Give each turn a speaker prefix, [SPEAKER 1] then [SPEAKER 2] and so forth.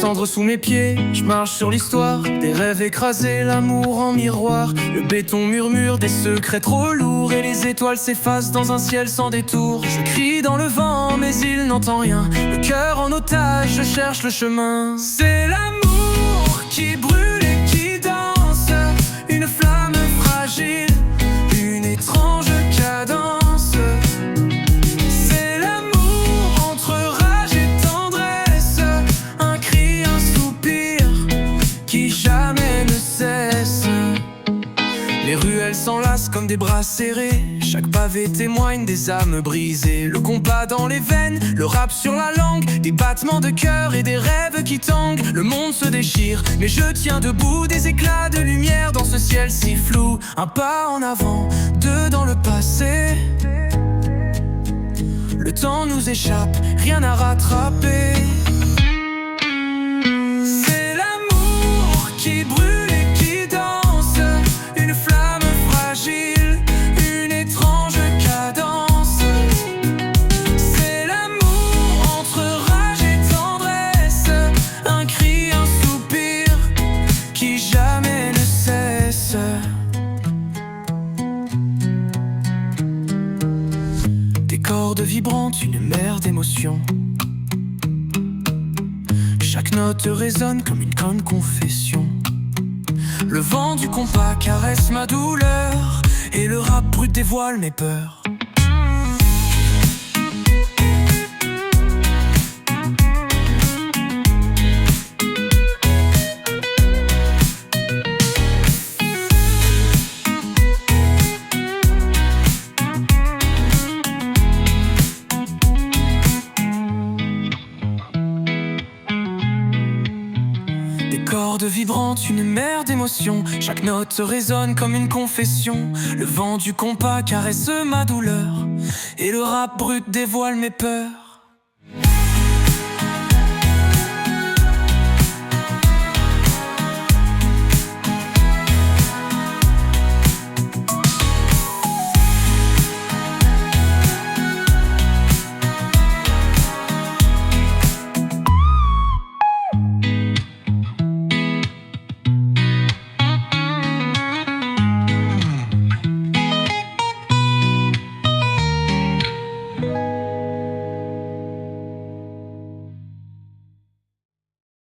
[SPEAKER 1] cendres sous mes pieds, je marche sur l'histoire. Des rêves écrasés, l'amour en miroir. Le béton murmure des secrets trop lourds, et les étoiles s'effacent dans un ciel sans détour. Je crie dans le vent, mais il n'entend rien. Le cœur en otage, je cherche le chemin. C'est l'amour qui brûle et qui danse, une flamme fragile, une étrange cadence. C'est l'amour entre rage et tendresse, un cri, un soupir qui jamais ne cesse. Les ruelles s'enlacent comme des bras serrés, chaque pavé témoigne des âmes brisées. Le compas dans les veines, le rap sur la langue, des battements de cœur et des rêves qui tanguent. Le monde se déchire, mais je tiens debout, des éclats de lumière dans ce ciel si flou. Un pas en avant, deux dans le passé. Le temps nous échappe, rien à rattraper. C'est l'amour qui brûle et qui danse, une flamme fragile, une étrange cadence. C'est l'amour entre rage et tendresse, un cri, un soupir qui jamais ne cesse. Des cordes vibrantes, une mer d'émotions. Chaque note résonne comme une grande confession. Le vent du compas caresse ma douleur, et le rap brut dévoile mes peurs. Des cordes vibrantes, une mer d'émotions. Chaque note résonne comme une confession. Le vent du compas caresse ma douleur, et le rap brut dévoile mes peurs.